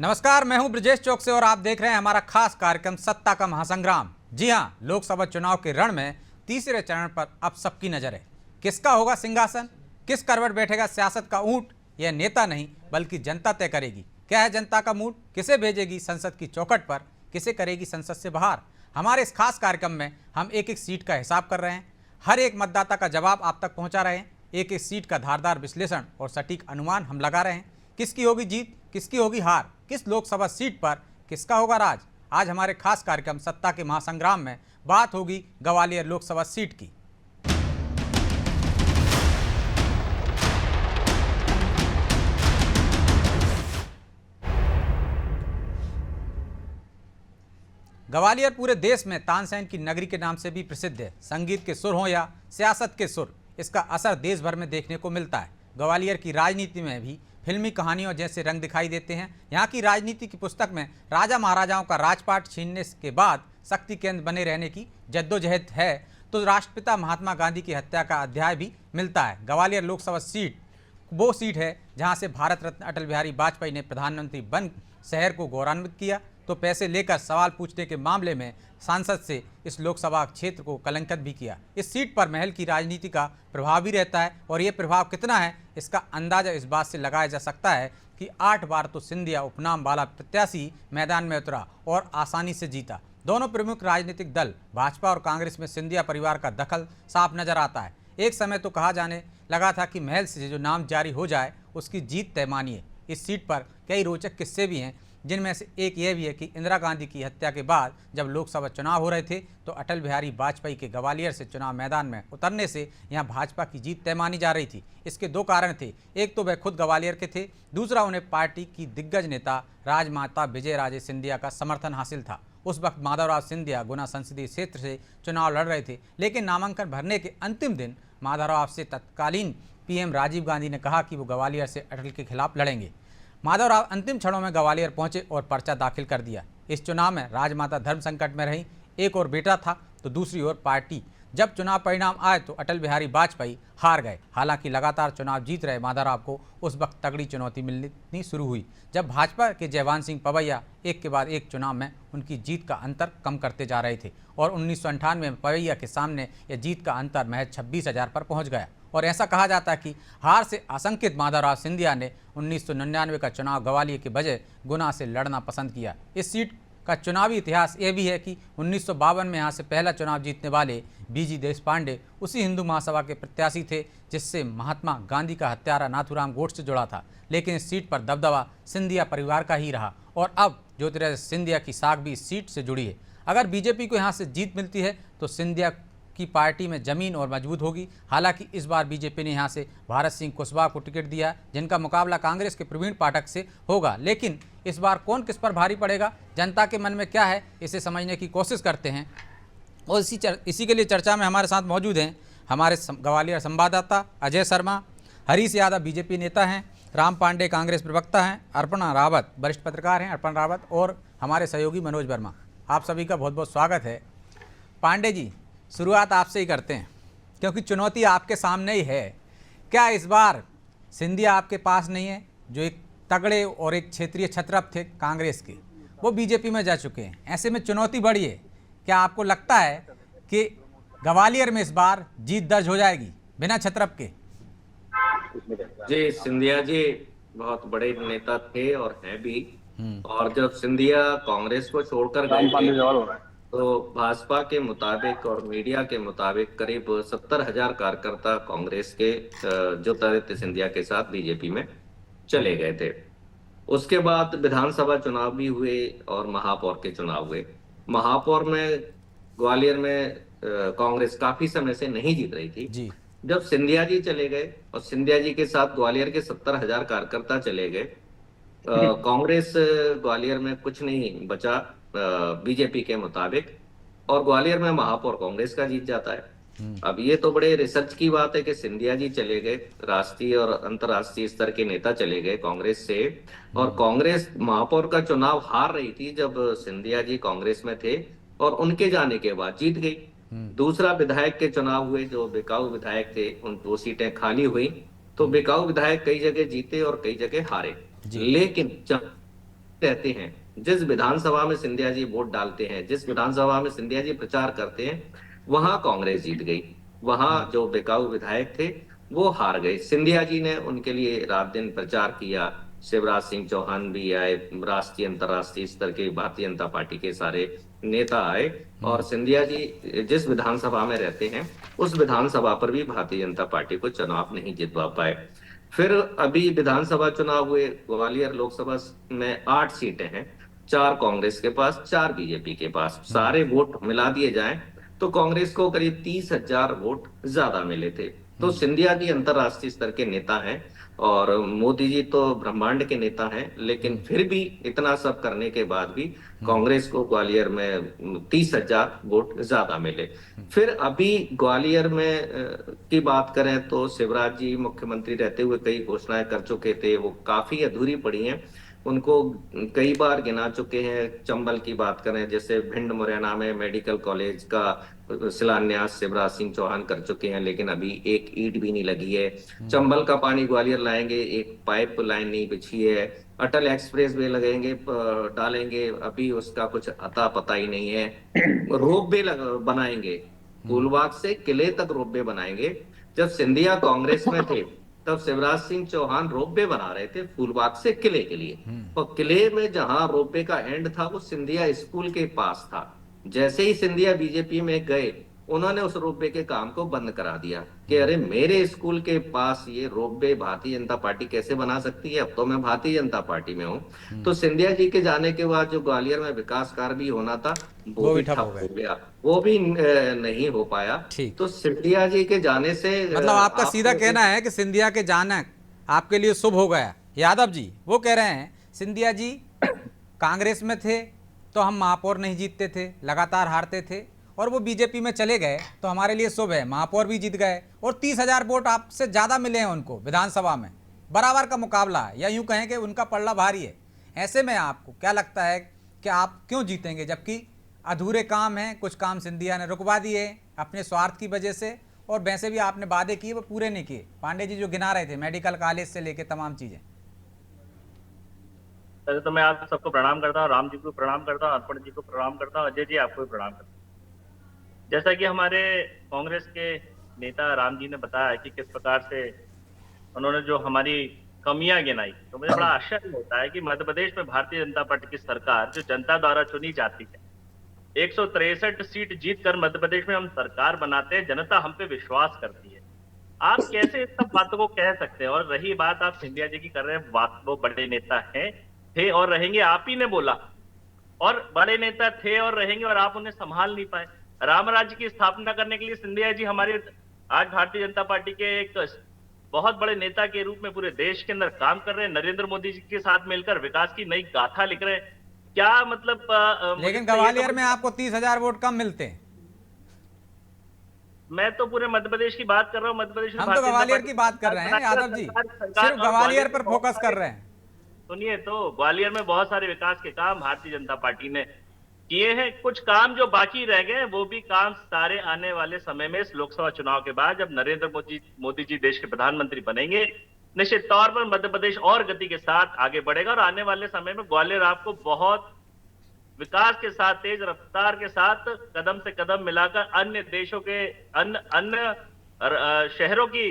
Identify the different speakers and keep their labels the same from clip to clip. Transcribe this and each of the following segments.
Speaker 1: नमस्कार, मैं हूं ब्रजेश चौक से और आप देख रहे हैं हमारा खास कार्यक्रम सत्ता का महासंग्राम। जी हां, लोकसभा चुनाव के रण में तीसरे चरण पर अब सबकी नजर है। किसका होगा सिंहासन, किस करवट बैठेगा सियासत का ऊंट, यह नेता नहीं बल्कि जनता तय करेगी। क्या है जनता का मूड, किसे भेजेगी संसद की चौखट पर, किसे करेगी संसद से बाहर। हमारे इस खास कार्यक्रम में हम एक एक सीट का हिसाब कर रहे हैं, हर एक मतदाता का जवाब आप तक पहुँचा रहे हैं, एक एक सीट का धारदार विश्लेषण और सटीक अनुमान हम लगा रहे हैं। किसकी होगी जीत, किसकी होगी हार, किस लोकसभा सीट पर किसका होगा राज। आज हमारे खास कार्यक्रम सत्ता के महासंग्राम में बात होगी ग्वालियर लोकसभा सीट की। ग्वालियर पूरे देश में तानसेन की नगरी के नाम से भी प्रसिद्ध है। संगीत के सुर हों या सियासत के सुर, इसका असर देश भर में देखने को मिलता है। ग्वालियर की राजनीति में भी फिल्मी कहानियों जैसे रंग दिखाई देते हैं। यहाँ की राजनीति की पुस्तक में राजा महाराजाओं का राजपाट छीनने के बाद शक्ति केंद्र बने रहने की जद्दोजहद है, तो राष्ट्रपिता महात्मा गांधी की हत्या का अध्याय भी मिलता है। ग्वालियर लोकसभा सीट वो सीट है जहाँ से भारत रत्न अटल बिहारी वाजपेयी ने प्रधानमंत्री बन शहर को गौरवान्वित किया, तो पैसे लेकर सवाल पूछने के मामले में सांसद से इस लोकसभा क्षेत्र को कलंकित भी किया। इस सीट पर महल की राजनीति का प्रभाव भी रहता है, और ये प्रभाव कितना है इसका अंदाजा इस बात से लगाया जा सकता है कि 8 बार तो सिंधिया उपनाम वाला प्रत्याशी मैदान में उतरा और आसानी से जीता। दोनों प्रमुख राजनीतिक दल भाजपा और कांग्रेस में सिंधिया परिवार का दखल साफ नजर आता है। एक समय तो कहा जाने लगा था कि महल से जो नाम जारी हो जाए उसकी जीत तय मानिए। इस सीट पर कई रोचक किस्से भी हैं, जिनमें से एक यह भी है कि इंदिरा गांधी की हत्या के बाद जब लोकसभा चुनाव हो रहे थे तो अटल बिहारी वाजपेयी के ग्वालियर से चुनाव मैदान में उतरने से यहां भाजपा की जीत तय मानी जा रही थी। इसके दो कारण थे, एक तो वह खुद ग्वालियर के थे, दूसरा उन्हें पार्टी की दिग्गज नेता राजमाता विजय राजे सिंधिया का समर्थन हासिल था। उस वक्त माधवराव सिंधिया गुना संसदीय क्षेत्र से चुनाव लड़ रहे थे, लेकिन नामांकन भरने के अंतिम दिन माधवराव से तत्कालीन पीएम राजीव गांधी ने कहा कि वो ग्वालियर से अटल के खिलाफ लड़ेंगे। माधवराव अंतिम क्षणों में ग्वालियर पहुंचे और पर्चा दाखिल कर दिया। इस चुनाव में राजमाता धर्म संकट में रही, एक और बेटा था तो दूसरी ओर पार्टी। जब चुनाव परिणाम आए तो अटल बिहारी वाजपेयी हार गए। हालांकि लगातार चुनाव जीत रहे माधवराव को उस वक्त तगड़ी चुनौती मिलनी शुरू हुई, जब भाजपा के जयवान सिंह पवैया एक के बाद एक चुनाव में उनकी जीत का अंतर कम करते जा रहे थे, और 1998 में पवैया के सामने यह जीत का अंतर महज 26,000 पर पहुँच गया। और ऐसा कहा जाता है कि हार से आशंकित माधवराव सिंधिया ने 1999 का चुनाव ग्वालियर के बजाय गुना से लड़ना पसंद किया। इस सीट का चुनावी इतिहास ये भी है कि 1952 में यहाँ से पहला चुनाव जीतने वाले बीजी देशपांडे उसी हिंदू महासभा के प्रत्याशी थे जिससे महात्मा गांधी का हत्यारा नाथूराम गोडसे से जुड़ा था। लेकिन इस सीट पर दबदबा सिंधिया परिवार का ही रहा, और अब ज्योतिरादित्य सिंधिया की साख भी इस सीट से जुड़ी है। अगर बीजेपी को यहाँ से जीत मिलती है तो सिंधिया की पार्टी में जमीन और मजबूत होगी। हालांकि इस बार बीजेपी ने यहां से भारत सिंह कुशवाहा को टिकट दिया, जिनका मुकाबला कांग्रेस के प्रवीण पाठक से होगा। लेकिन इस बार कौन किस पर भारी पड़ेगा, जनता के मन में क्या है, इसे समझने की कोशिश करते हैं। और इसी के लिए चर्चा में हमारे साथ मौजूद हैं हमारे ग्वालियर संवाददाता अजय शर्मा, हरीश यादव बीजेपी नेता हैं, राम पांडे कांग्रेस प्रवक्ता हैं, अर्पणा रावत वरिष्ठ पत्रकार हैं, अर्पण रावत, और हमारे सहयोगी मनोज वर्मा। आप सभी का बहुत बहुत स्वागत है। पांडे जी, शुरुआत आपसे ही करते हैं, क्योंकि चुनौती आपके सामने ही है। क्या इस बार सिंधिया आपके पास नहीं है, जो एक तगड़े और एक क्षेत्रीय छत्रप थे कांग्रेस के, वो बीजेपी में जा चुके हैं। ऐसे में चुनौती बढ़ी है। क्या आपको लगता है कि ग्वालियर में इस बार जीत दर्ज हो जाएगी बिना छत्रप के?
Speaker 2: जी, सिंधिया जी बहुत बड़े नेता थे और हैं भी। और जब सिंधिया कांग्रेस को छोड़कर गए तो भाजपा के मुताबिक और मीडिया के मुताबिक करीब 70,000 कार्यकर्ता कांग्रेस के ज्योतिरादित्य सिंधिया के साथ बीजेपी में चले गए थे। उसके बाद विधानसभा चुनाव भी हुए और महापौर के चुनाव हुए। महापौर में ग्वालियर में कांग्रेस काफी समय से नहीं जीत रही थी जी। जब सिंधिया जी चले गए और सिंधिया जी के साथ ग्वालियर के 70,000 कार्यकर्ता चले गए, कांग्रेस ग्वालियर में कुछ नहीं बचा बीजेपी के मुताबिक, और ग्वालियर में महापौर कांग्रेस का जीत जाता है। अब ये तो बड़े रिसर्च की बात है कि सिंधिया जी चले गए, राष्ट्रीय और अंतर्राष्ट्रीय स्तर के नेता चले गए कांग्रेस से, और कांग्रेस महापौर का चुनाव हार रही थी जब सिंधिया जी कांग्रेस में थे, और उनके जाने के बाद जीत गई। दूसरा विधायक के चुनाव हुए, जो बिकाऊ विधायक थे, उन 2 सीटें खाली हुई, तो बिकाऊ विधायक कई जगह जीते और कई जगह हारे। लेकिन रहते हैं, जिस विधानसभा में सिंधिया जी वोट डालते हैं, जिस विधानसभा में सिंधिया जी प्रचार करते हैं, वहां कांग्रेस जीत गई। वहां जो बिकाऊ विधायक थे वो हार गए। सिंधिया जी ने उनके लिए रात दिन प्रचार किया। शिवराज सिंह चौहान भी आए, राष्ट्रीय अंतर्राष्ट्रीय स्तर के भारतीय जनता पार्टी के सारे नेता आए, और सिंधिया जी जिस विधानसभा में रहते हैं उस विधानसभा पर भी भारतीय जनता पार्टी को चुनाव नहीं जितवा पाए। फिर अभी विधानसभा चुनाव हुए, ग्वालियर लोकसभा में 8 सीटें हैं, 4 कांग्रेस के पास, 4 बीजेपी के पास। सारे वोट मिला दिए जाएं तो कांग्रेस को करीब 30,000 वोट ज्यादा मिले थे। तो सिंधिया जी अंतरराष्ट्रीय स्तर के नेता हैं और मोदी जी तो ब्रह्मांड के नेता हैं, लेकिन फिर भी इतना सब करने के बाद भी कांग्रेस को ग्वालियर में 30,000 वोट ज्यादा मिले। फिर अभी ग्वालियर में की बात करें तो शिवराज जी मुख्यमंत्री रहते हुए कई घोषणाएं कर चुके थे, वो काफी अधूरी पड़ी हैं। उनको कई बार गिना चुके हैं। चंबल की बात करें, जैसे भिंड मुरैना में मेडिकल कॉलेज का शिलान्यास शिवराज सिंह चौहान कर चुके हैं, लेकिन अभी एक ईंट भी नहीं लगी है। चंबल का पानी ग्वालियर लाएंगे, एक पाइप लाइन नहीं बिछी है। अटल एक्सप्रेस वे लगेंगे, डालेंगे, अभी उसका कुछ अता पता ही नहीं है। रोपवे बनाएंगे, फूलबाग से किले तक रोपवे बनाएंगे। जब सिंधिया कांग्रेस में थे तब शिवराज सिंह चौहान रोपवे बना रहे थे फूलबाग से किले के लिए, और किले में जहां रोपवे का एंड था वो सिंधिया स्कूल के पास था। जैसे ही सिंधिया बीजेपी में गए, उन्होंने उस रोपवे के काम को बंद करा दिया कि अरे मेरे स्कूल के पास ये रोपवे भारतीय जनता पार्टी कैसे बना सकती है, अब तो मैं भारतीय जनता पार्टी में हूँ। तो सिंधिया जी के जाने के बाद जो ग्वालियर में विकास कार्य भी होना था वो भी ठप हो गया, वो भी नहीं हो पाया।
Speaker 1: ठीक।
Speaker 2: तो सिंधिया जी के जाने से
Speaker 1: मतलब आपका सीधा कहना है कि सिंधिया के जाना आपके लिए शुभ हो गया। यादव जी वो कह रहे हैं सिंधिया जी कांग्रेस में थे तो हम महापौर नहीं जीतते थे, लगातार हारते थे, और वो बीजेपी में चले गए तो हमारे लिए शुभ है, महापौर भी जीत गए और 30,000 वोट आपसे ज़्यादा मिले हैं उनको विधानसभा में। बराबर का मुकाबला है, या यूँ कहें कि उनका पल्ला भारी है। ऐसे में आपको क्या लगता है कि आप क्यों जीतेंगे, जबकि अधूरे काम हैं, कुछ काम सिंधिया ने रुकवा दिए अपने स्वार्थ की वजह से, और वैसे भी आपने वादे किए वो पूरे नहीं किए। पांडे जी जो गिना रहे थे मेडिकल कॉलेज से लेके तमाम चीज़ें।
Speaker 3: पहले तो मैं आप सबको प्रणाम करता हूँ, राम जी को प्रणाम करता हूँ, अर्पण जी को प्रणाम करता हूँ, अजय जी आपको भी प्रणाम करता हूँ। जैसा कि हमारे कांग्रेस के नेता राम जी ने बताया कि किस प्रकार से उन्होंने जो हमारी कमियां गिनाई, तो मुझे बड़ा आश्चर्य होता है कि मध्य प्रदेश में भारतीय जनता पार्टी की सरकार जो जनता द्वारा चुनी जाती है, 163 सीट जीत कर मध्य प्रदेश में हम सरकार बनाते हैं, जनता हम पे विश्वास करती है। आप कैसे इस सब बातों को कह सकते हैं? और रही बात आप सिंधिया जी की कर रहे हैं, वो बड़े नेता हैं, थे और रहेंगे, आप ही ने बोला, और बड़े नेता थे और रहेंगे और आप उन्हें संभाल नहीं पाए। राम राज्य की स्थापना करने के लिए सिंधिया जी हमारे आज भारतीय जनता पार्टी के एक बहुत बड़े नेता के रूप में पूरे देश के अंदर काम कर रहे हैं, नरेंद्र मोदी जी के साथ मिलकर विकास की नई गाथा लिख रहे हैं। क्या मतलब
Speaker 1: लेकिन ग्वालियर में आपको 30,000 वोट कम मिलते हैं।
Speaker 3: मैं तो पूरे मध्य प्रदेश की बात कर रहा हूँ। मध्य प्रदेश में
Speaker 1: हम तो ग्वालियर की बात कर रहे हैं यादव जी, सिर्फ ग्वालियर पर फोकस कर रहे हैं।
Speaker 3: सुनिए, तो ग्वालियर में बहुत सारे विकास के काम भारतीय जनता पार्टी ने किए हैं। कुछ काम जो बाकी रह गए वो भी काम सारे आने वाले समय में इस लोकसभा चुनाव के बाद जब नरेंद्र मोदी जी देश के प्रधानमंत्री बनेंगे, निश्चित तौर पर मध्य प्रदेश और गति के साथ आगे बढ़ेगा और आने वाले समय में ग्वालियर आपको बहुत विकास के साथ, तेज रफ्तार के साथ, कदम से कदम मिलाकर अन्य देशों के अन्य शहरों की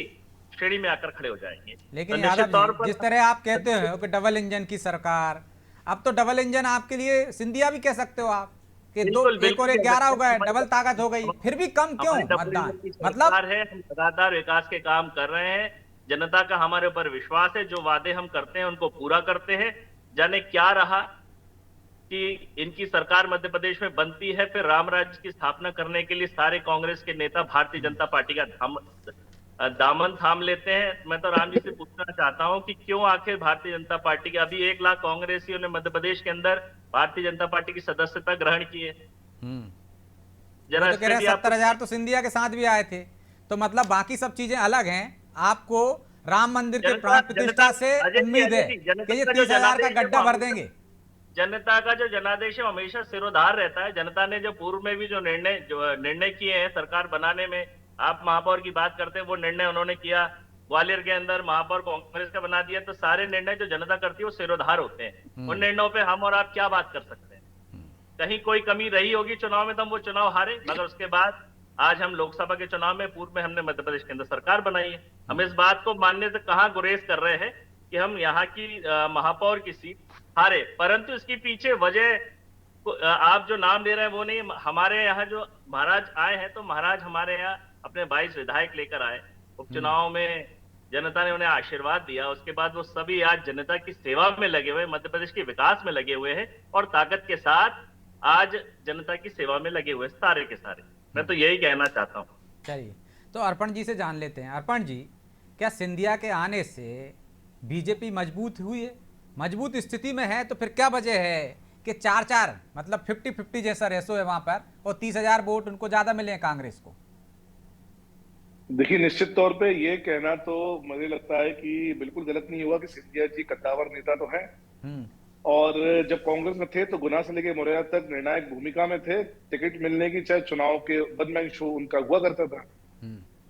Speaker 3: श्रेणी में आकर खड़े हो जाएंगे।
Speaker 1: लेकिन यादव जी, जिस तरह आप कहते हो कि डबल इंजन की सरकार, अब तो डबल इंजन आपके लिए सिंधिया भी कह सकते हो आप कि 2 1 और 1 11 हो गए, डबल ताकत हो गई, फिर भी कम क्यों मतदान? मतलब
Speaker 3: है हम लगातार विकास के काम कर रहे हैं, जनता का हमारे ऊपर विश्वास है, जो वादे हम करते हैं उनको पूरा करते हैं। जाने क्या रहा कि इनकी सरकार मध्य प्रदेश में बनती है, फिर राम राज्य की स्थापना करने के लिए सारे कांग्रेस के नेता भारतीय जनता पार्टी का दामन थाम लेते हैं। मैं तो राम जी से पूछना चाहता हूं कि क्यों आखिर भारतीय जनता पार्टी के अभी 1 लाख कांग्रेसियों ने मध्य प्रदेश के अंदर भारतीय जनता पार्टी की सदस्यता ग्रहण की है।
Speaker 1: जरा तो कह रहे हैं 70,000 तो सिंधिया के साथ भी आए थे, तो मतलब बाकी सब चीजें अलग हैं। आपको राम मंदिर के प्राण प्रतिष्ठा से उम्मीद है कि ये 30,000 का गड्ढा भर देंगे।
Speaker 3: जनता का जो जनादेश है हमेशा सिरोधार रहता है। जनता ने जो पूर्व में भी जो निर्णय किए हैं सरकार बनाने में, आप महापौर की बात करते हैं, वो निर्णय उन्होंने किया ग्वालियर के अंदर महापौर कांग्रेस का बना दिया, तो सारे निर्णय जो जनता करती है वो सिरोधार होते हैं। उन निर्णयों पे हम और आप क्या बात कर सकते हैं? कहीं कोई कमी रही होगी चुनाव में तो हम वो चुनाव हारे, मगर उसके बाद आज हम लोकसभा के चुनाव में पूर्व में हमने मध्य प्रदेश के अंदर सरकार बनाई है। हम इस बात को मानने से कहां गुरेज कर रहे हैं कि हम यहाँ की महापौर की सीट हारे, परंतु इसके पीछे वजह आप जो नाम ले रहे हैं वो नहीं। हमारे यहाँ जो महाराज आए हैं, तो महाराज हमारे यहाँ अपने 22 विधायक लेकर आए। उपचुनाव में जनता ने उन्हें आशीर्वाद दिया, उसके बाद वो सभी आज जनता की सेवा में लगे हुए, मध्य प्रदेश के विकास में लगे हुए हैं और ताकत के साथ आज जनता की सेवा में लगे हुए सारे के सारे। मैं तो यही कहना चाहता हूँ।
Speaker 1: चलिए, तो अर्पण जी से जान लेते हैं। अर्पण जी, क्या सिंधिया के आने से बीजेपी मजबूत हुई है, मजबूत स्थिति में है? तो फिर क्या वजह है कि 4-4 मतलब 50-50 जैसा रेशो है वहां पर और 30,000 वोट उनको ज्यादा मिले हैं कांग्रेस को?
Speaker 4: देखिए, निश्चित तौर पे ये कहना तो मुझे लगता है कि बिल्कुल गलत नहीं हुआ कि सिंधिया जी कद्दावर नेता तो हैं और जब कांग्रेस में थे तो गुना से लेकर मुरैना तक निर्णायक भूमिका में थे। टिकट मिलने की चाहे चुनाव के वन मैन शो उनका हुआ करता था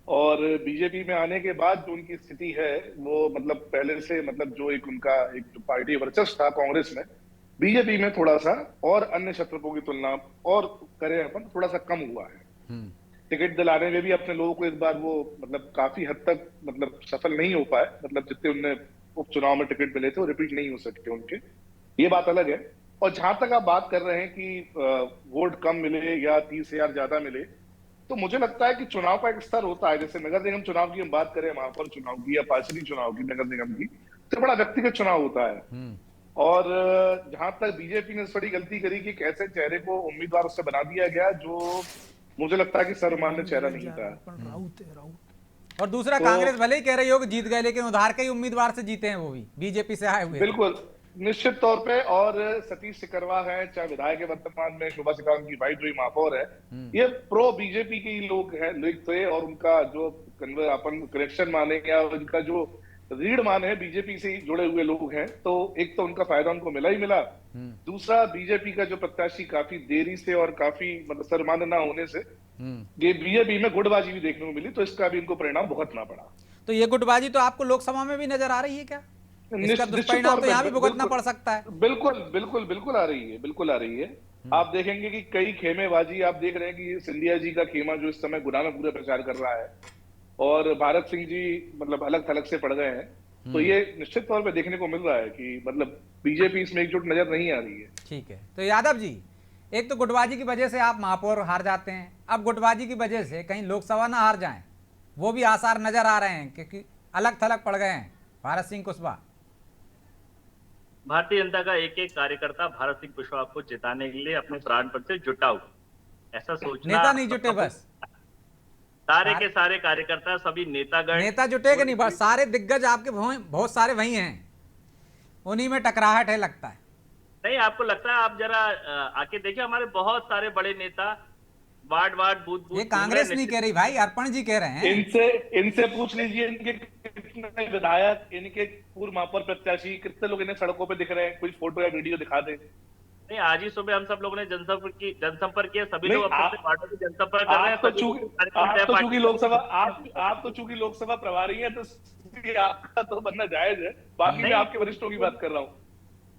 Speaker 4: और बीजेपी में आने के बाद जो उनकी स्थिति है वो मतलब पहले से मतलब जो एक उनका एक जो पार्टी वर्चस्व था कांग्रेस में, बीजेपी में थोड़ा सा और अन्य क्षेत्रों की तुलना और करें अपन थोड़ा सा कम हुआ है। टिकट दिलाने में भी अपने लोगों को इस बार वो मतलब काफी हद तक मतलब सफल नहीं हो पाए, मतलब जितने उन्हें उपचुनाव में टिकट मिले थे वो रिपीट नहीं हो सकते उनके, ये बात अलग है। और जहां तक आप बात कर रहे हैं कि वोट कम मिले या 30,000 ज्यादा मिले, तो मुझे लगता है कि चुनाव का एक स्तर होता है। जैसे नगर निगम चुनाव की हम बात करें, महापौर चुनाव की या पार्षद चुनाव की, नगर निगम की, तो बड़ा व्यक्तिगत चुनाव होता है। और जहां तक बीजेपी ने इस बड़ी गलती करी कि कैसे चेहरे को उम्मीदवार उससे बना दिया गया जो मुझे लगता है कि सर्वमान्य चेहरा नहीं था।
Speaker 1: और दूसरा तो, कांग्रेस भले ही कह रही हो कि जीत गए, लेकिन उधार के ही उम्मीदवार से जीते हैं, वो भी बीजेपी से आए हुए।
Speaker 4: बिल्कुल, निश्चित तौर पे। और सतीश सिकरवा है, चाहे विधायक वर्तमान में शोभा सिकरवा की वाइफ जो महापौर है, ये प्रो बीजेपी के लोग हैं, लोग थे और उनका जो अपन कनेक्शन माने या उनका जो रीढ़ माने है बीजेपी से जुड़े हुए लोग हैं, तो एक तो उनका फायदा उनको मिला ही मिला। दूसरा, बीजेपी का जो प्रत्याशी काफी देरी से और काफी मतलब सर्वमान्य ना होने से ये बीजेपी में गुटबाजी भी देखने को मिली, तो इसका भी इनको परिणाम भुगतना पड़ा।
Speaker 1: तो ये गुटबाजी तो आपको लोकसभा में भी नजर आ रही है क्या? इसका दुष्परिणाम तो यहाँ भी भुगतना पड़ सकता है।
Speaker 4: बिल्कुल बिल्कुल बिल्कुल आ रही है, बिल्कुल आ रही है। आप देखेंगे कि कई खेमेबाजी आप देख रहे हैं कि सिंधिया जी का खेमा जो इस समय गुना में पूरा प्रचार कर रहा है और भारत सिंह जी मतलब अलग थलग से पड़ गए हैं, तो ये निश्चित तौर पे देखने को मिल रहा है कि मतलब बीजेपी इसमें एकजुट नजर नहीं आ रही है।
Speaker 1: ठीक है, तो यादव जी, एक तो गुटबाजी की वजह से आप महापौर हार जाते हैं, अब गुटबाजी की वजह से कहीं लोकसभा ना हार जाएं, वो भी आसार नजर आ रहे हैं क्योंकि अलग थलग पड़ गए हैं भारत सिंह कुशवाहा।
Speaker 3: भारतीय जनता का एक एक कार्यकर्ता भारत सिंह कुशवाहा को जिताने के लिए अपने प्राणपण से जुटा हुआ, ऐसा सोचना।
Speaker 1: नेता नहीं जुटे, बस
Speaker 3: सारे के सारे कार्यकर्ता, सभी नेतागण,
Speaker 1: नेता जुटेगा नहीं, बस सारे दिग्गज आपके बहुत सारे वही हैं, उन्हीं में टकराहट है लगता है।
Speaker 3: नहीं, आपको लगता है? आप जरा आके देखिए, हमारे बहुत सारे बड़े नेता वार्ड बूथ
Speaker 1: ये कांग्रेस नहीं कह रही भाई, अर्पण जी कह रहे हैं।
Speaker 4: इनसे पूछ लीजिए, इनके कितने विधायक, इनके पूर्व महापौर प्रत्याशी, कितने लोग इन्हें सड़कों पे दिख रहे हैं, कोई फोटो या वीडियो दिखा दे।
Speaker 3: नहीं, आज ही सुबह हम सब लोगों ने जनसंपर्क किया, सभी लोग अपने वार्डों में जनसंपर्क कर रहे हैं।
Speaker 4: आप तो चूंकि लोकसभा प्रभारी हैं, तो आपका तो बनना जायज है, बाकी मैं आपके वरिष्ठों की बात कर रहा हूँ।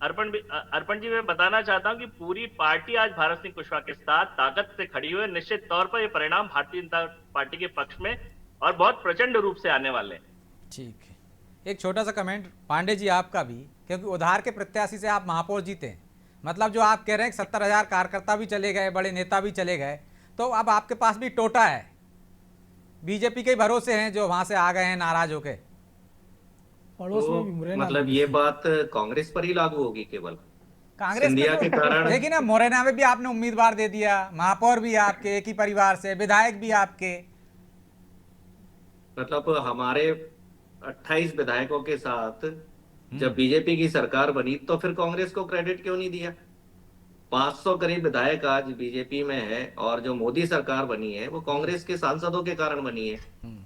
Speaker 3: अर्पण जी, मैं बताना चाहता हूं कि पूरी पार्टी आज भारत सिंह कुशवाहा के साथ ताकत से खड़ी हुई है। निश्चित तौर पर ये परिणाम भारतीय जनता पार्टी के पक्ष में और बहुत प्रचंड रूप से आने वाले हैं।
Speaker 1: ठीक है, एक छोटा सा कमेंट पांडे जी आपका भी, क्योंकि उधार के प्रत्याशी से आप महापौर जीते, मतलब जो आप कह रहे हैं 70,000 कार्यकर्ता भी चले गए, बड़े नेता भी चले गए, तो अब आपके पास भी टोटा है, बीजेपी के भरोसे हैं जो वहां से आ गए हैं नाराज होके।
Speaker 2: तो मतलब ये बात कांग्रेस पर ही लागू होगी केवल?
Speaker 1: कांग्रेस सिंधिया के कारण देखिए ना, मुरैना में भी आपने उम्मीदवार दे दिया, महापौर भी आपके एक ही परिवार से, विधायक भी आपके,
Speaker 2: मतलब हमारे 28 विधायकों के साथ जब बीजेपी की सरकार बनी तो फिर कांग्रेस को क्रेडिट क्यों नहीं दिया? 500 करीब विधायक आज बीजेपी में है और जो मोदी सरकार बनी है वो कांग्रेस के सांसदों के कारण बनी है,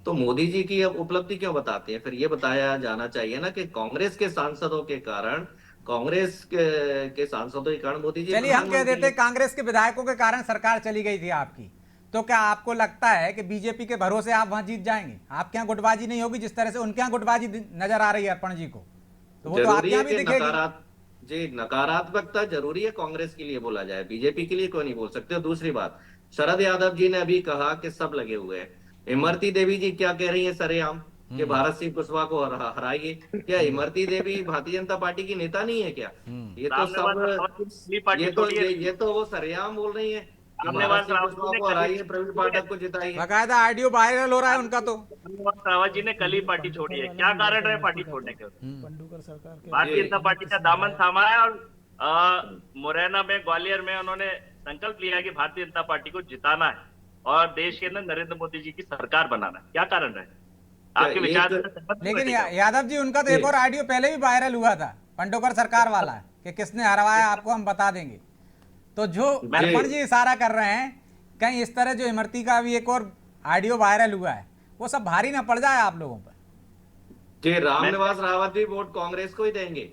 Speaker 2: तो मोदी जी की अब उपलब्धि क्यों बताते हैं? फिर ये बताया जाना चाहिए ना कि कांग्रेस के सांसदों के कारण, कांग्रेस के सांसदों के कारण मोदी जी।
Speaker 1: चलिए हम कह देते कांग्रेस के विधायकों के कारण सरकार चली गई थी आपकी, तो क्या आपको लगता है कि बीजेपी के भरोसे आप वहां जीत जाएंगे? आपके यहाँ गुटबाजी नहीं होगी जिस तरह से उनके यहाँ गुटबाजी नजर आ रही है अर्पण जी को, तो वो तो आपके
Speaker 2: जरूरी है
Speaker 1: यहाँ भी
Speaker 2: कि
Speaker 1: दिखेगी।
Speaker 2: जी नकारात्मकता जरूरी है, कांग्रेस के लिए बोला जाए, बीजेपी के लिए कोई नहीं बोल सकते। और दूसरी बात, शरद यादव जी ने अभी कहा कि सब लगे हुए हैं। इमरती देवी जी क्या कह रही है सरेआम कि भारत सिंह कुशवाहा को हराइए। क्या इमरती देवी भारतीय जनता पार्टी की नेता नहीं है क्या? ये तो सब ये तो वो सरेआम बोल रही है कि भारत सिंह कुशवाहा को हराइए, प्रवीण पाठक को जिताइए।
Speaker 1: बाकायदा ऑडियो वायरल हो रहा है उनका। तो
Speaker 3: रावत जी ने कल ही पार्टी छोड़ी है, क्या कारण रहे पार्टी छोड़ने के? भारतीय जनता पार्टी का दामन थामा है और मुरैना में, ग्वालियर में उन्होंने संकल्प लिया है कि भारतीय जनता पार्टी को जिताना है और देश के अंदर नरेंद्र मोदी जी की सरकार बनाना है। क्या कारण रहे आपके विचार?
Speaker 1: लेकिन यादव जी, उनका तो एक और ऑडियो पहले भी वायरल हुआ था, पंडोकर सरकार वाला, कि किसने हरवाया आपको हम बता देंगे। तो जो अर्पण जी इशारा कर रहे हैं, कहीं इस तरह जो इमरती का भी एक और ऑडियो वायरल हुआ है, वो सब भारी ना पड़ जाए आप लोगों पर।
Speaker 2: जी रामनिवास रावत भी वोट कांग्रेस को ही देंगे,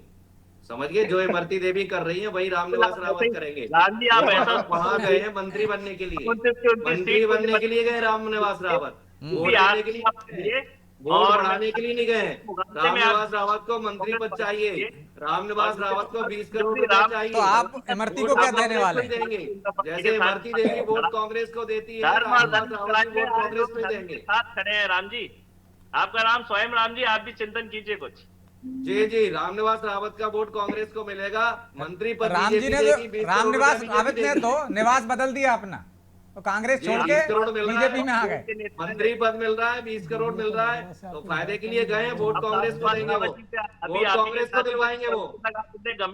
Speaker 2: समझ गए? जो इमरती देवी कर रही है वही रामनिवास रावत करेंगे। वहां गए हैं मंत्री बनने के लिए, मंत्री बनने के लिए गए रामनिवास रावत, वोट देने के लिए, वोट बढ़ाने के लिए नहीं गए। रामनिवास रावत को मंत्री पद चाहिए, रामनिवास रावत को 20 करोड़ रुपए चाहिए।
Speaker 1: तो आप इमरती को क्या देने वाले
Speaker 2: देंगे? जैसे इमरती देवी वोट कांग्रेस को देती है, रामनिवास रावत वोट कांग्रेस को देंगे।
Speaker 3: साथ खड़े हैं राम जी, आपका नाम स्वयं राम जी, आप भी चिंतन कीजिए कुछ।
Speaker 2: जी रामनिवास रावत का वोट कांग्रेस को मिलेगा, मंत्री पद
Speaker 1: राम जी ने तो, रामनिवास रावत ने तो निवास बदल दिया अपना, तो कांग्रेस छोड़ के बीजेपी में आ गए।
Speaker 2: मंत्री पद मिल रहा है, 20 करोड़ मिल रहा है, तो फायदे के लिए गए हैं। वोट कांग्रेस को देंगे, वोट कांग्रेस को दिलवाएंगे। वो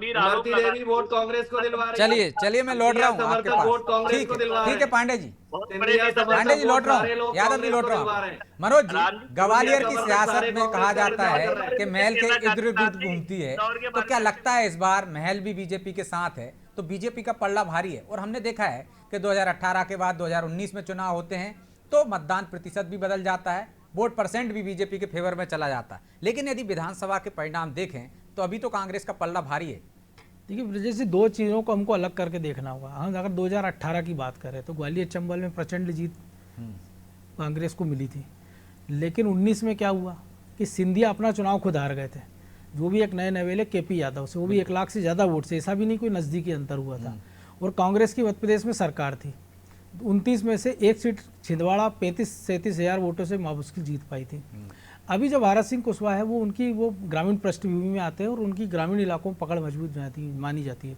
Speaker 2: इमरती देवी वोट कांग्रेस को दिलवा रही है।
Speaker 1: चलिए मैं लौट रहा हूँ आपके पास।
Speaker 2: वोट कांग्रेस को दिलवा रहे हैं।
Speaker 1: ठीक है पांडे जी,
Speaker 2: पांडे
Speaker 1: जी लौट रहा हूँ, यादव जी लौट रहा हूँ। मनोज जी, ग्वालियर की सियासत में कहा जाता है कि महल के इर्द गिर्द घूमती है, तो क्या लगता है इस बार महल भी बीजेपी के साथ है, तो बीजेपी का पल्ला भारी है? और हमने देखा है कि 2018 के बाद 2019 में चुनाव होते हैं तो मतदान प्रतिशत भी बदल जाता है, वोट परसेंट भी बीजेपी के फेवर में चला जाता है। लेकिन यदि विधानसभा के परिणाम देखें तो अभी तो कांग्रेस का पल्ला भारी है।
Speaker 5: देखिए, जैसे दो चीज़ों को हमको अलग करके देखना होगा। हम अगर 2018 की बात करें तो ग्वालियर चंबल में प्रचंड जीत कांग्रेस को मिली थी, लेकिन 19 में क्या हुआ कि सिंधिया अपना चुनाव खुद हार गए थे, जो भी एक नए नवेले केपी यादव से, वो भी 1 लाख से ज़्यादा वोट से, ऐसा भी नहीं कोई नज़दीकी अंतर हुआ था। और कांग्रेस की मध्य प्रदेश में सरकार थी, 29 में से एक सीट छिंदवाड़ा 35-37 हज़ार वोटों से मुश्किल जीत पाई थी। अभी जो भारत सिंह कुशवाहा है वो ग्रामीण पृष्ठभूमि में आते हैं और उनकी ग्रामीण इलाकों में पकड़ मजबूत मानी जाती है।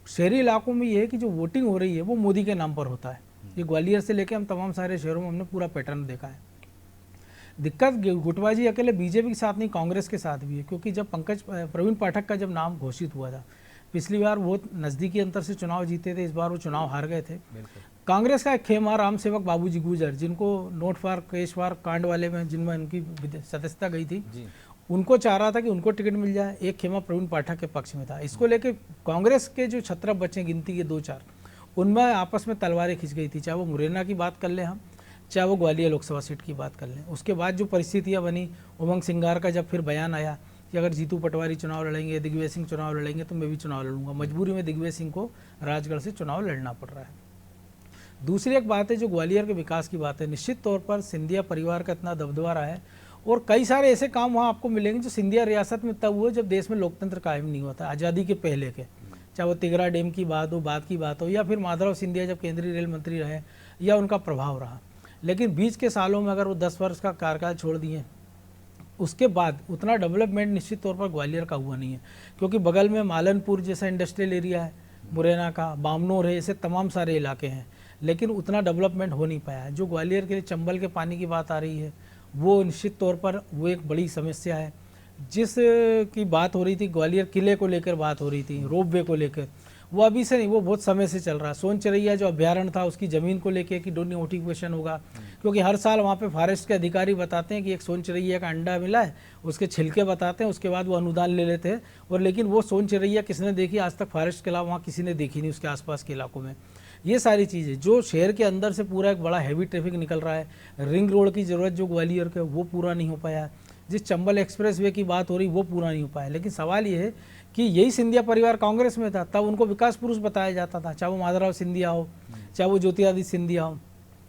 Speaker 5: शहरी इलाकों में ये है कि जो वोटिंग हो रही है वो मोदी के नाम पर होता है। ये ग्वालियर से लेकर हम तमाम सारे शहरों में हमने पूरा पैटर्न देखा है। दिक्कत गुटबाजी अकेले बीजेपी के साथ नहीं, कांग्रेस के साथ भी है, क्योंकि जब प्रवीण पाठक का जब नाम घोषित हुआ था, पिछली बार वो नज़दीकी अंतर से चुनाव जीते थे, इस बार वो चुनाव हार गए थे। कांग्रेस का एक खेमा राम सेवक बाबूजी गुर्जर, जिनको नोट फार केशवार कांड वाले में जिनमें उनकी सदस्यता गई थी, उनको चाह रहा था कि उनको टिकट मिल जाए। एक खेमा प्रवीण पाठक के पक्ष में था। इसको लेकर कांग्रेस के जो 16 बच्चे गिनती के 2-4, उनमें आपस में तलवारें खिंच गई थी। चाहे वो मुरैना की बात कर लें हम, चाहे वो ग्वालियर लोकसभा सीट की बात कर लें। उसके बाद जो परिस्थितियाँ बनी, उमंग सिंगार का जब फिर बयान आया कि अगर जीतू पटवारी चुनाव लड़ेंगे, दिग्विजय सिंह चुनाव लड़ेंगे, तो मैं भी चुनाव लड़ूंगा। मजबूरी में दिग्विजय सिंह को राजगढ़ से चुनाव लड़ना पड़ रहा है। दूसरी एक बात है जो ग्वालियर के विकास की बात है, निश्चित तौर पर सिंधिया परिवार का इतना दबदबा रहा है और कई सारे ऐसे काम वहाँ आपको मिलेंगे जो सिंधिया रियासत में तब हुए जब देश में लोकतंत्र कायम नहीं हुआ था, आज़ादी के पहले के। चाहे वो तिगरा डैम की बात हो, या फिर माधवराव सिंधिया जब केंद्रीय रेल मंत्री रहे, या उनका प्रभाव रहा। लेकिन बीच के सालों में अगर वो 10 वर्ष का कार्यकाल छोड़ दिए, उसके बाद उतना डेवलपमेंट निश्चित तौर पर ग्वालियर का हुआ नहीं है, क्योंकि बगल में मालनपुर जैसा इंडस्ट्रियल एरिया है, मुरैना का बामनोर है, ऐसे तमाम सारे इलाके हैं, लेकिन उतना डेवलपमेंट हो नहीं पाया है। जो ग्वालियर के लिए चंबल के पानी की बात आ रही है, वो निश्चित तौर पर वो एक बड़ी समस्या है। जिस की बात हो रही थी, ग्वालियर किले को लेकर बात हो रही थी, रोपवे को लेकर, वो अभी से नहीं, वो बहुत समय से चल रहा है। सोन चिरैया जो अभ्यारण्य था, उसकी ज़मीन को लेकर कि नोटिफिकेशन होगा, क्योंकि हर साल वहाँ पे फॉरेस्ट के अधिकारी बताते हैं कि एक सोन चिरैया का अंडा मिला है, उसके छिलके बताते हैं, उसके बाद वो अनुदान ले लेते हैं। और लेकिन वो सोन चिरैया किसने देखी आज तक? फॉरेस्ट के अलावा वहाँ किसी ने देखी नहीं, उसके आसपास के इलाकों में। ये सारी चीज़ें जो शहर के अंदर से पूरा एक बड़ा हैवी ट्रैफिक निकल रहा है, रिंग रोड की ज़रूरत जो ग्वालियर के, वो पूरा नहीं हो पाया। जिस चंबल एक्सप्रेस वे की बात हो रही, वो पूरा नहीं हो पाया। लेकिन सवाल ये है कि यही सिंधिया परिवार कांग्रेस में था, तब उनको विकास पुरुष बताया जाता था, चाहे वो माधवराव सिंधिया हो, चाहे वो ज्योतिरादित्य सिंधिया हो,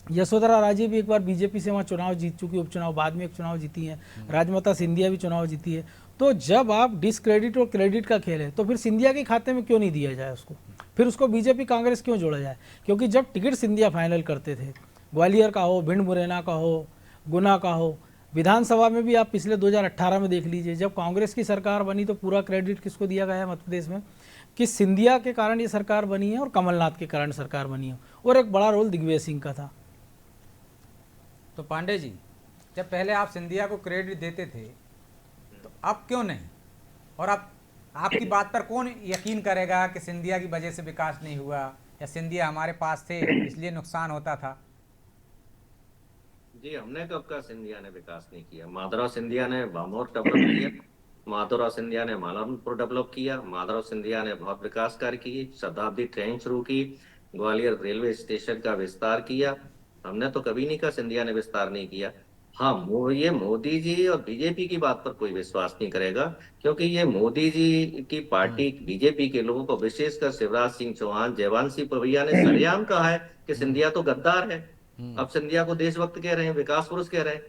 Speaker 5: यशोधरा राजे भी एक बार बीजेपी से वहाँ चुनाव जीत चुकी, उपचुनाव, बाद में एक चुनाव जीती हैं। राजमाता सिंधिया भी चुनाव जीती है। तो जब आप डिसक्रेडिट और क्रेडिट का खेल है तो फिर सिंधिया के खाते में क्यों नहीं दिया जाए उसको, फिर उसको बीजेपी कांग्रेस क्यों जोड़ा जाए? क्योंकि जब टिकट सिंधिया फाइनल करते थे, ग्वालियर का हो, भिंड मुरैना का हो, गुना का हो, विधानसभा में भी आप पिछले 2018 में देख लीजिए, जब कांग्रेस की सरकार बनी तो पूरा क्रेडिट किसको दिया गया है मध्य प्रदेश में कि सिंधिया के कारण ये सरकार बनी है और कमलनाथ के कारण सरकार बनी है, और एक बड़ा रोल दिग्विजय सिंह का था।
Speaker 1: तो पांडे जी, जब पहले आप सिंधिया को क्रेडिट देते थे तो अब क्यों नहीं? और अब आपकी बात पर कौन यकीन करेगा कि सिंधिया की वजह से विकास नहीं हुआ या सिंधिया हमारे पास थे इसलिए नुकसान होता था?
Speaker 2: जी, हमने कब का सिंधिया ने विकास नहीं किया? माधवराव सिंधिया ने भामोर डेवलप किया, माधवराव सिंधिया ने मालनपुर डेवलप किया, माधवराव सिंधिया ने बहुत विकास कार्य किए, शताब्दी ट्रेन शुरू की, ग्वालियर रेलवे स्टेशन का विस्तार किया। हमने तो कभी नहीं कहा सिंधिया ने विस्तार नहीं किया। हाँ, ये मोदी जी और बीजेपी की बात पर कोई विश्वास नहीं करेगा, क्योंकि ये मोदी जी की पार्टी बीजेपी के लोगों को, विशेषकर शिवराज सिंह चौहान, जयवंत सिंह पवैया ने सरेआम कहा है कि सिंधिया तो गद्दार है। अब सिंधिया को देशभक्त कह रहे हैं, विकास पुरुष कह रहे हैं।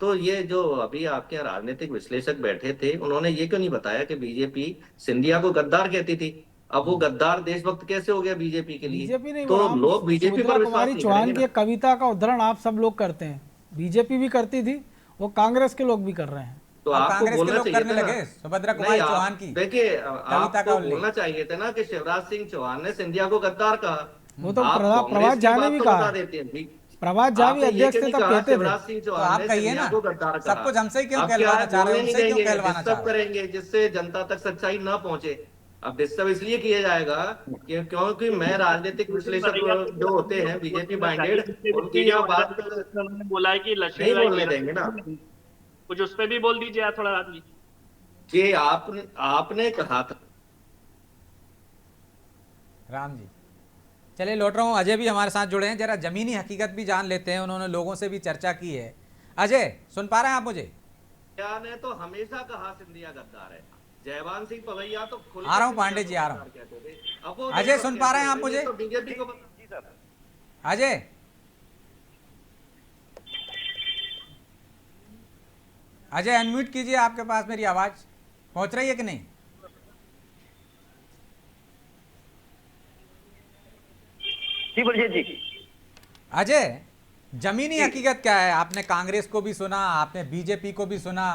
Speaker 2: तो ये जो अभी आपके यहाँ राजनीतिक विश्लेषक बैठे थे, उन्होंने ये क्यों नहीं बताया कि बीजेपी सिंधिया को गद्दार कहती थी? अब वो गद्दार देशभक्त कैसे हो गया बीजेपी के लिए?
Speaker 5: बीजेपी नहीं,
Speaker 2: तो लोग बीजेपी पर विश्वास नहीं
Speaker 5: चौहान
Speaker 2: करेंगे
Speaker 5: की एक कविता का उद्धरण आप सब लोग करते हैं, बीजेपी भी करती थी, वो कांग्रेस के लोग भी कर रहे हैं।
Speaker 2: तो
Speaker 1: अब
Speaker 2: आपको
Speaker 1: कांग्रेस के
Speaker 2: बोलना
Speaker 1: लोग
Speaker 2: चाहिए
Speaker 1: करने
Speaker 2: था ना।
Speaker 1: लगे, सुभद्रा कुमारी
Speaker 2: नहीं,
Speaker 1: चौहान की
Speaker 2: देखिए,
Speaker 1: कविता का
Speaker 2: आपको
Speaker 1: उल्लेख।
Speaker 2: बोलना चाहिए था ना कि शिवराज सिंह चौहान ने सिंधिया को गद्दार कहा।
Speaker 5: वो तो
Speaker 2: आप
Speaker 5: प्रभात
Speaker 2: कांग्रेस की
Speaker 5: झा ने
Speaker 2: बात
Speaker 5: भी
Speaker 2: तो
Speaker 5: कहा
Speaker 2: बता
Speaker 5: है।
Speaker 2: देते हैं।
Speaker 5: प्रभात झा भी
Speaker 2: आपने ये
Speaker 5: अध्यक्ष
Speaker 2: क्यों
Speaker 5: थे
Speaker 2: नहीं
Speaker 5: तब
Speaker 2: कहा
Speaker 5: कहते थे।
Speaker 2: शिवराज सिंह
Speaker 1: तो
Speaker 2: चौहान
Speaker 1: आप
Speaker 2: ने
Speaker 1: कहिए
Speaker 2: सिंधिया
Speaker 1: ना,
Speaker 2: को गद्दार कहा।
Speaker 1: सब कुछ हमसे ही क्यों
Speaker 2: आप
Speaker 1: कहलवाना
Speaker 2: क्या
Speaker 1: चाह रहे हो?
Speaker 2: बोलने
Speaker 1: हमसे
Speaker 2: नहीं
Speaker 1: क्यों
Speaker 2: देंगे,
Speaker 1: कहलवाना चाह
Speaker 2: डिस्टर्ब
Speaker 1: रहे हो?
Speaker 2: करेंगे जिससे जनता तक सच्चाई ना पहुंचे। अब डिस्टर्ब इसलिए किया जाएगा कि क्योंकि मैं राजनीतिक विश्लेषक जो होते हैं बीजेपी माइंडेड, उनकी यहाँ बात
Speaker 3: उन्होंने बोला है कि
Speaker 2: नहीं
Speaker 3: लक्ष्मीबाई
Speaker 2: बोलने देंगे ना।
Speaker 3: कुछ उस पर भी बोल दीजिए यार थोड़ा आदमी।
Speaker 2: कि आपने कहा था।
Speaker 1: राम जी, चलिए लौट रहा हूँ। अजय भी हमारे साथ जुड़े हैं, जरा जमीनी हकीकत भी जान लेते हैं। उन्होंने लोगों से भी चर्चा की है। अजय, सुन पा रहे हैं आप मुझे?
Speaker 2: सिंधिया ने तो हमेशा कहा सिंधिया गद्दार है। जयवंत सिंह पवैया तो खुल
Speaker 1: आ रहा हूँ पांडे जी, आ रहा हूँ। अजय, सुन पा रहे हैं आप मुझे?
Speaker 2: तो बीजेपी को
Speaker 1: अजय, अजय अनम्यूट कीजिए, आपके पास मेरी आवाज पहुंच रही है कि नहीं?
Speaker 6: जी बोलिए जी।
Speaker 1: अजय, जमीनी हकीकत क्या है? आपने कांग्रेस को भी सुना, आपने बीजेपी को भी सुना,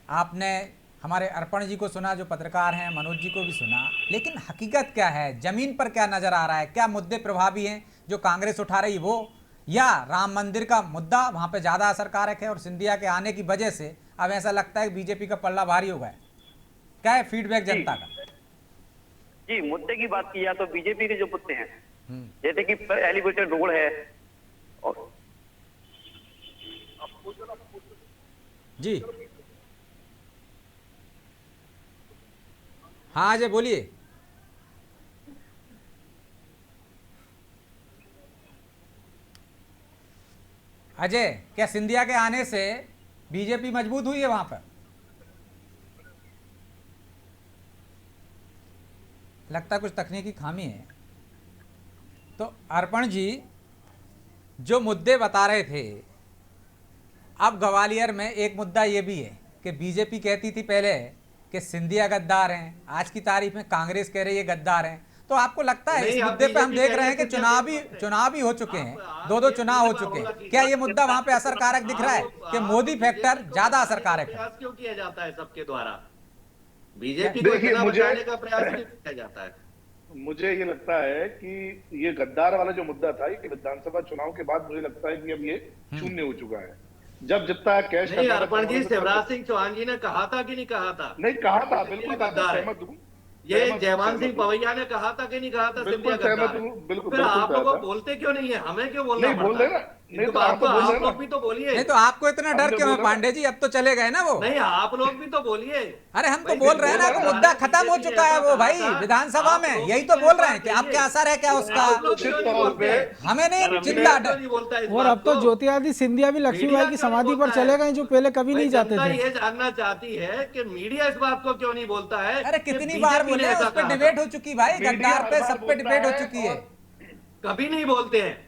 Speaker 1: आपने हमारे अर्पण जी को सुना जो पत्रकार हैं, मनोज जी को भी सुना, लेकिन हकीकत क्या है? जमीन पर क्या नजर आ रहा है? क्या मुद्दे प्रभावी हैं जो कांग्रेस उठा रही वो, या राम मंदिर का मुद्दा वहां पे ज्यादा असरकारक है और सिंधिया के आने की वजह से अब ऐसा लगता है कि बीजेपी का पल्ला भारी हो गया है? क्या है फीडबैक जनता का?
Speaker 6: जी, मुद्दे की बात की जाए तो बीजेपी के जो मुद्दे हैं, जैसे कि एलिवेटेड रोड है और
Speaker 1: जी हाँ अजय बोलिए। अजय, क्या सिंधिया के आने से बीजेपी मजबूत हुई है वहां पर? लगता है कुछ तकनीकी खामी है। तो अर्पण जी जो मुद्दे बता रहे थे, अब ग्वालियर में एक मुद्दा ये भी है कि बीजेपी कहती थी पहले कि सिंधिया गद्दार हैं, आज की तारीख में कांग्रेस कह रही है गद्दार हैं। तो आपको लगता है इस मुद्दे पे हम देख रहे हैं कि चुनाव भी हो चुके हैं, दो चुनाव हो चुके हैं, क्या ये मुद्दा वहां पे असरकारक दिख रहा है कि मोदी फैक्टर ज्यादा असरकारक है?
Speaker 2: प्रयास क्यों किया जाता है सबके द्वारा? बीजेपी को इतना बचाने का प्रयास क्यों किया जाता है?
Speaker 4: मुझे ये लगता है कि ये गद्दार वाला जो मुद्दा था, ये विधानसभा चुनाव के बाद मुझे लगता है कि अब ये शून्य हो चुका है। जब जितना कैश
Speaker 2: नहीं, अर्पण जी, शिवराज सिंह चौहान जी ने कहा था कि नहीं कहा था?
Speaker 4: नहीं कहा था, बिल्कुल
Speaker 2: गद्दार है।
Speaker 4: सहमत हूँ।
Speaker 2: ये जयवंत सिंह पवैया ने कहा था कि नहीं कहा था सिंधिया गद्दार है? फिर आप लोग बोलते क्यों नहीं है? हमें क्यों बोलना
Speaker 4: नहीं बोल रहे ना, नहीं तो आप
Speaker 2: आप लोग भी तो बोलिए।
Speaker 1: नहीं तो आपको इतना डर क्यों है पांडे जी? अब तो चले गए ना वो।
Speaker 2: नहीं, आप लोग भी तो बोलिए।
Speaker 1: अरे हम तो बोल रहे हैं ना कि मुद्दा खत्म हो चुका है वो भाई विधानसभा में, यही तो बोल रहे हैं कि अब क्या असर है क्या उसका? हमें नहीं चिंता डर।
Speaker 5: और अब तो ज्योतिरादित्य सिंधिया भी लक्ष्मीबाई की समाधि पर चले गए जो पहले कभी नहीं जाते थे।
Speaker 2: ये जानना चाहती है कि मीडिया इस बात को क्यों नहीं बोलता है?
Speaker 1: अरे कितनी बार बोले, उस पर डिबेट हो चुकी भाई, गद्दार पे सब पे डिबेट हो चुकी है।
Speaker 2: कभी नहीं बोलते हैं।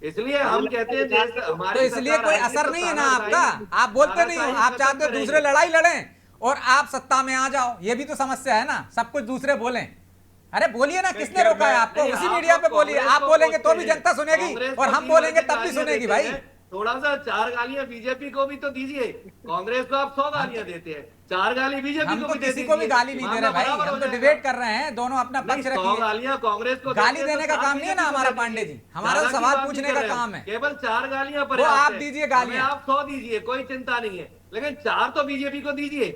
Speaker 2: इसलिए हम कहते हैं जैसे हमारी
Speaker 1: तो इसलिए कोई असर नहीं है ना आपका, आप बोलते नहीं हो, आप चाहते हो दूसरे लड़ाई लड़ें और आप सत्ता में आ जाओ, ये भी तो समस्या है ना, सब कुछ दूसरे बोलें। अरे बोलिए ना, किसने रोका है आपको? उसी मीडिया पे बोलिए, आप बोलेंगे तो भी जनता सुनेगी और हम बोलेंगे तब भी सुनेगी भाई।
Speaker 2: थोड़ा सा 4 गालियां बीजेपी को भी तो दीजिए, कांग्रेस को आप 100 गालियां देते हैं, 4 गाली बीजेपी
Speaker 1: हम
Speaker 2: को
Speaker 1: तो
Speaker 2: भी दे
Speaker 1: किसी को भी गाली नहीं दे रहे भाई, हम तो डिबेट कर रहे हैं, दोनों अपना पक्ष
Speaker 2: 100
Speaker 1: रखिए।
Speaker 2: गालियां कांग्रेस को
Speaker 1: गाली देने का काम नहीं है ना हमारा पांडे जी, हमारा तो सवाल पूछने का काम है।
Speaker 2: केवल 4 गालियां
Speaker 1: वो आप दीजिए गालियां,
Speaker 2: आप 100 दीजिए, कोई चिंता नहीं है, लेकिन 4 तो बीजेपी को दीजिए।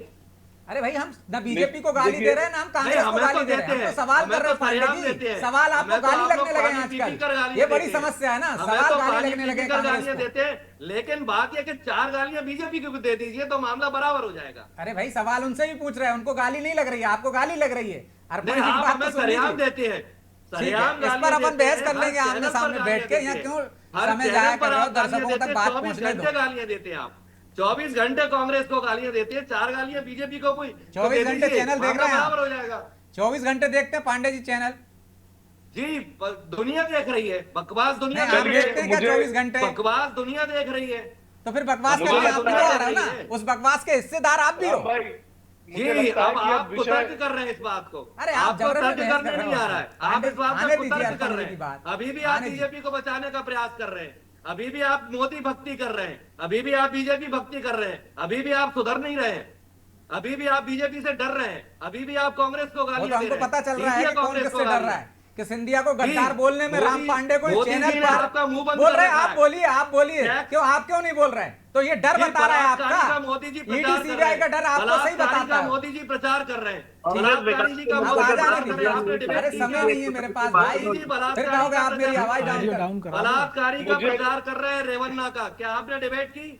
Speaker 1: अरे भाई हम ना बीजेपी को गाली दे रहे हैं ना हम कांग्रेस को गाली दे रहे हैं, हम तो सवाल कर रहे हैं पांडे जी, सवाल आपको गाली लगने लगे हैं आजकल, ये बड़ी समस्या है ना, सवाल गाली लगने लगे कांग्रेस को।
Speaker 2: देते हैं, लेकिन बात यह कि 4 गालियां बीजेपी को दे दीजिए तो मामला बराबर हो जाएगा।
Speaker 1: अरे भाई सवाल उनसे भी पूछ रहे हैं, उनको गाली नहीं लग रही है, आपको गाली लग रही है।
Speaker 2: आप हमें सरेआम देते हैं,
Speaker 1: इस पर अपन बहस कर लेंगे आमने सामने बैठ के, यहाँ क्यों समय जाया कर रहे हो, दर्शकों तक बात पहुंचने दो।
Speaker 2: गालियां देते हैं आप, 24 घंटे कांग्रेस को गालियां देते हैं, 4 गालियां बीजेपी को, कोई
Speaker 1: 24 घंटे चैनल देख रहे हैं,
Speaker 2: बराबर हो जाएगा।
Speaker 1: 24 घंटे देखते हैं पांडे जी चैनल
Speaker 2: जी, दुनिया देख रही है, बकवास दुनिया
Speaker 1: आप देखते हैं क्या 24 घंटे?
Speaker 2: बकवास दुनिया देख रही है,
Speaker 1: तो फिर बकवास करने आप भी तो आ रहे हो ना, उस बकवास के हिस्सेदार आप भी हो।
Speaker 2: जी अब आप कुतर्क कर रहे हैं इस बात को,
Speaker 1: अरे आप
Speaker 2: आपको तर्क करने नहीं आ रहा है, आप इस बात
Speaker 1: आने
Speaker 2: को
Speaker 1: दीजिए
Speaker 2: कुतर्क कर रहे
Speaker 1: की
Speaker 2: हैं,
Speaker 1: बात।
Speaker 2: अभी भी आप बीजेपी को बचाने का प्रयास कर रहे हैं, अभी भी आप मोदी भक्ति कर रहे हैं, अभी भी आप बीजेपी भक्ति कर रहे हैं, अभी भी आप सुधर नहीं रहे हैं, अभी भी आप बीजेपी से डर रहे हैं, अभी भी आप कांग्रेस को
Speaker 1: वो
Speaker 2: गालियां
Speaker 1: तो
Speaker 2: दे रहे
Speaker 1: हमको
Speaker 2: हैं।
Speaker 1: पता चल रहा है कि कौन किससे डर रहा है, कि सिंधिया को गद्दार
Speaker 2: जी,
Speaker 1: बोलने में राम पांडे को
Speaker 2: मोदी
Speaker 1: चैनल
Speaker 2: जी ने आपका मुंह
Speaker 1: पर
Speaker 2: बंद
Speaker 1: बोल
Speaker 2: कर
Speaker 1: रहे हैं,
Speaker 2: रखा
Speaker 1: आप
Speaker 2: है।
Speaker 1: बोलिए, आप बोलिए, क्यों आप क्यों नहीं बोल रहे हैं? तो ये डर बता रहा है आपका,
Speaker 2: मोदी जी
Speaker 1: ईडी सीबीआई का डर आपको सही बताता है।
Speaker 2: मोदी जी प्रचार कर रहे हैं,
Speaker 1: अब आ जाने दीजिए, अरे समय नहीं है मेरे पास भाई, फिर कहोगे आप मेरी आवाज डाउन कर।
Speaker 2: बलात्कारी का प्रचार कर रहे हैं रेवन्ना का, क्या आपने डिबेट की?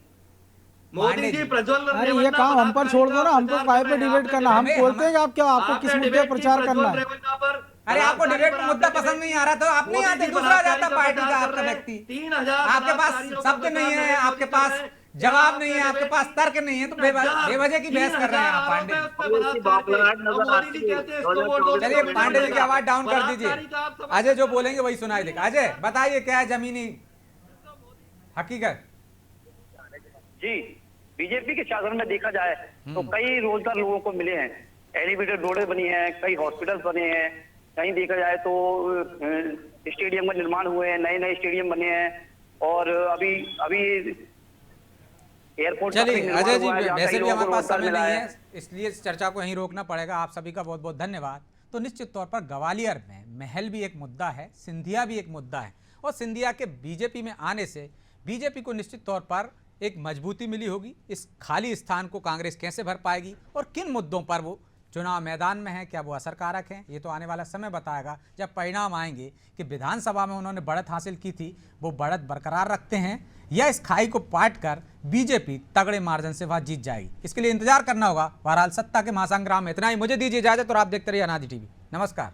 Speaker 2: मोदी जी प्रज्वल
Speaker 5: अरे ये काम हम पर छोड़ दो ना, हमको काय पे डिबेट करना, हम बोलते हैं कि आप क्या, आपको किस मुद्दे पर प्रचार करना है।
Speaker 2: अरे आपको डिबेट में मुद्दा पसंद नहीं आ रहा तो आप नहीं आते, दूसरा जाता पार्टी का आपका व्यक्ति, 3000 आपके पास शब्द नहीं है, आपके पास जवाब नहीं है, आपके पास तर्क नहीं है, तो बेवजह की बहस कर रहे हैं आप पांडे। चलिए पांडे जी की आवाज डाउन कर दीजिए, अजय जो बोलेंगे वही सुनाई देगा। अजय बताइए क्या है जमीनी हकीकत?
Speaker 6: जी, बीजेपी के शासन में देखा जाए तो कई रोजगार लोगों को मिले हैं, एलिवेटेड रोडें बनी हैं, कई हॉस्पिटल्स बने हैं, कहीं देखा जाए तो स्टेडियम का निर्माण हुए हैं, नए नए स्टेडियम बने हैं, और अभी एयरपोर्ट।
Speaker 1: चलिए अजय जी, वैसे भी हमारे पास समय नहीं है, इसलिए इस चर्चा को यहीं रोकना पड़ेगा। आप सभी का बहुत बहुत धन्यवाद। तो निश्चित तौर पर ग्वालियर में महल भी एक मुद्दा है, सिंधिया भी एक मुद्दा है, और सिंधिया के बीजेपी में आने से बीजेपी को निश्चित तौर पर एक मजबूती मिली होगी। इस खाली स्थान को कांग्रेस कैसे भर पाएगी और किन मुद्दों पर वो चुनाव मैदान में है, क्या वो असरकारक हैं, ये तो आने वाला समय बताएगा, जब परिणाम आएंगे कि विधानसभा में उन्होंने बढ़त हासिल की थी, वो बढ़त बरकरार रखते हैं या इस खाई को पाट कर बीजेपी तगड़े मार्जिन से वहां जीत जाएगी। इसके लिए इंतजार करना होगा। बहरहाल सत्ता के महासंग्राम में इतना ही। मुझे दीजिए इजाजत और आप देखते रहिए अनादि टीवी। नमस्कार।